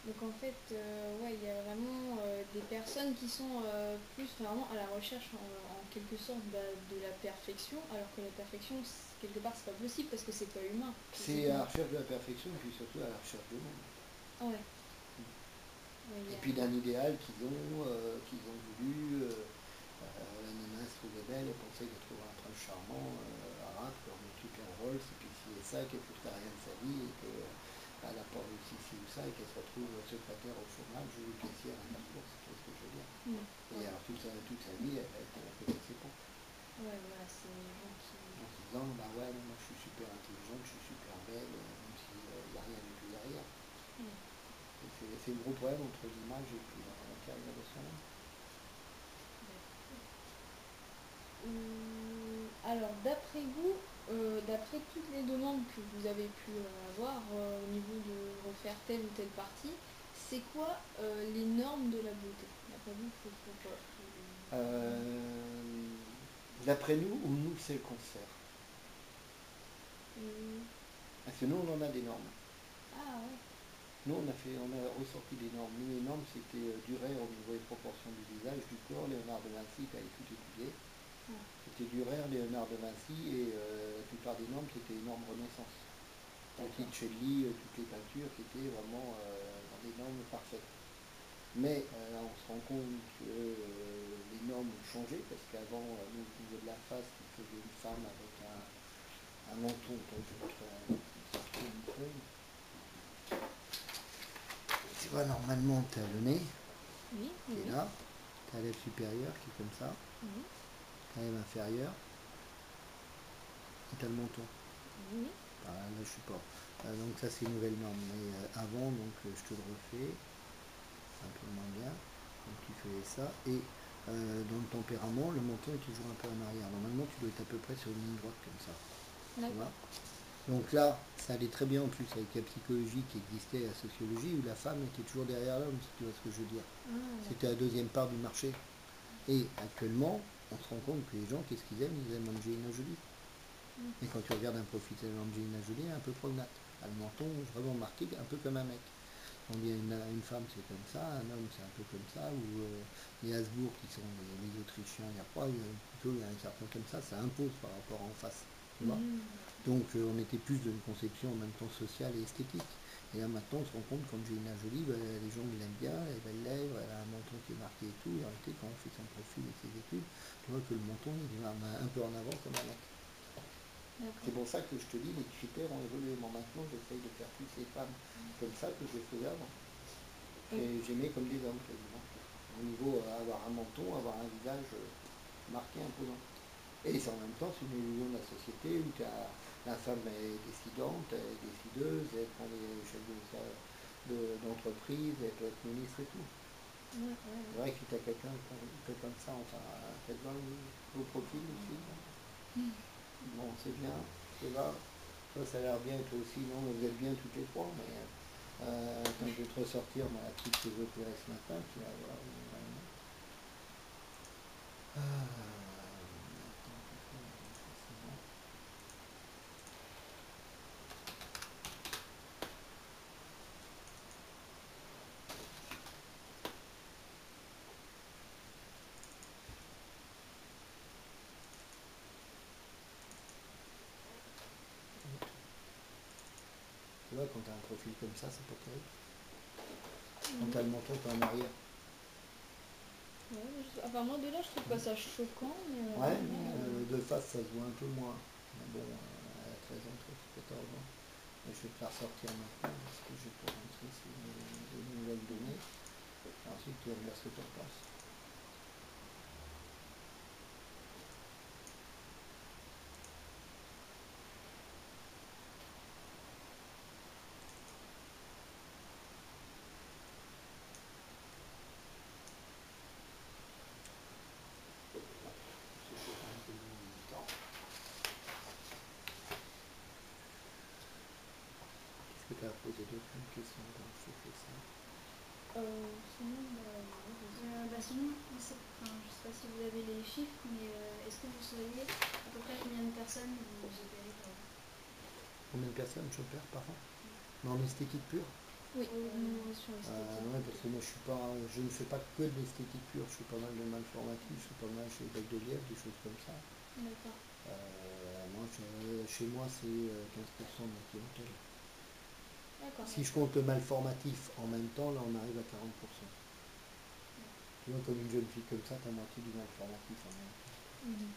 Donc en fait, ouais, il y a vraiment des personnes qui sont plus vraiment à la recherche en quelque sorte de la perfection, alors que la perfection, quelque part, c'est pas possible parce que c'est pas humain, C'est à physiquement. la recherche de la perfection et puis surtout à la recherche de monde. Ouais, ouais, Et puis d'un idéal qu'ils ont voulu. La nana se trouvait belle, elle pensait qu'elle trouvait un prince charmant arabe, comme super Rolls, et puis si et ça, qu'elle foutait rien de sa vie, et qu'elle n'a pas réussi ci ou ça, et qu'elle se retrouve secrétaire au chômage ou caissière à Carrefour, c'est tout ce que je veux dire. mm, Et ouais, alors toute sa vie, elle a été à côté de ses pompes. ouais, voilà, c'est les gens qui... En se disant, bah ouais, moi je suis super intelligente, je suis super belle, même s'il n'y a rien du tout derrière. Ouais. Et c'est le gros problème entre l'image et puis la carrière de son homme. Alors, d'après vous, d'après toutes les demandes que vous avez pu avoir au niveau de refaire telle ou telle partie, c'est quoi les normes de la beauté? D'après vous, faut quoi? Euh, D'après nous, ou nous c'est le concert. Euh, Parce que nous, on en a des normes. ah ouais, Nous, on a ressorti des normes. Nous, les normes, c'était Durer au niveau des proportions du visage, du corps. Léonard de Vinci, qui avait tout étudié. ah, C'était Durer, Léonard de Vinci, et la plupart des normes, c'était les normes Renaissance. d'accord. Botticelli, toutes les peintures qui étaient vraiment dans des normes parfaites. Mais on se rend compte que les normes ont changé, parce qu'avant, nous, au niveau de la face, il faisait une femme avec un menton, donc je vais te une feuille. Tu vois, normalement, tu as le nez Oui, oui, qui est oui, là, tu as la lèvre supérieure qui est comme ça, oui, tu as la lèvre inférieure et tu as le menton. oui, Ah, là, je suis pas. Donc, ça, c'est une nouvelle norme. Mais avant, donc, je te le refais un peu moins bien. Donc, tu fais ça. Et dans le tempérament, le menton est toujours un peu en arrière. Normalement, tu dois être à peu près sur une ligne droite comme ça. Tu vois. d'accord. Donc là, ça allait très bien en plus avec la psychologie qui existait, la sociologie, où la femme était toujours derrière l'homme, si tu vois ce que je veux dire. Ah, C'était d'accord. la deuxième part du marché. Et actuellement, on se rend compte que les gens, qu'est-ce qu'ils aiment? Ils aiment Angelina Jolie. Mm. Et quand tu regardes un profil d'Angelina Jolie, elle est un peu prognate. Elle a le menton vraiment marqué, un peu comme un mec. On dit une femme c'est comme ça, un homme c'est un peu comme ça, ou les Habsbourg qui sont les Autrichiens, il n'y a pas, plutôt il y a un certain comme ça impose par rapport en face. Tu vois. Mhm. Donc on était plus d'une conception en même temps sociale et esthétique. Et là maintenant on se rend compte qu'Angelina Jolie, ben, les gens ils l'aiment bien, elle a belles lèvres, elle a un menton qui est marqué et tout. Et en réalité quand on fait son profil et ses études, tu vois que le menton il est un peu en avant comme un mec. C'est D'accord. pour ça que je te dis, les critères ont évolué. Moi maintenant j'essaye de faire plus les femmes comme ça que je faisais avant. Oui. J'aimais comme des hommes quasiment. Au niveau avoir un menton, avoir un visage marqué, imposant. Et c'est en même temps, c'est une illusion de la société où la femme est décidente, elle est décideuse, elle prend les chefs d'entreprise, elle peut être ministre et tout. Ouais, ouais, C'est ouais. vrai que si tu as quelqu'un comme ça, enfin, peut-être dans au profil aussi. Bon, c'est bien, c'est là. Toi, ça a l'air bien, toi aussi, non, vous êtes bien toutes les trois, mais quand je vais te ressortir ma petite que j'ai opérée ce matin, tu vas voir. Ah, attends, c'est bon. Tu vois, quand tu as un profil comme ça, c'est pas terrible. Quand tu Mhm. as le menton pas en arrière. Ouais, enfin, moi de là, je trouve pas ça choquant, mais Ouais, après. mais de face, ça se voit un peu moins. Mais bon, elle a 13 ans, 14 ans. Et je vais te la ressortir maintenant, parce que je vais te rentrer sur des nouvelles données. Et ensuite, tu vas me dire ce que tu en penses. Je vais un peu moins de temps. Qu'est-ce que tu as posé d'autre comme question quand je fais ça? Sinon, bah, non, vas-y. Sinon, enfin, je sais pas si vous avez les chiffres, mais est-ce que vous sauriez à peu près combien de personnes vous opérez par an? Combien de personnes je perds par an? Mais en esthétique pure? Oui, sur Ouais, esthétique. parce que moi je ne fais pas que de l'esthétique pure, je fais pas mal de malformatif, je fais pas mal chez Bec de Lièvre, des choses comme ça. D'accord. Chez moi c'est 15% de la clientèle. D'accord. Si je compte le malformatif en même temps, là on arrive à 40%. Tu vois, comme une jeune fille comme ça, t'as moitié du malformatif en même temps. Mhm.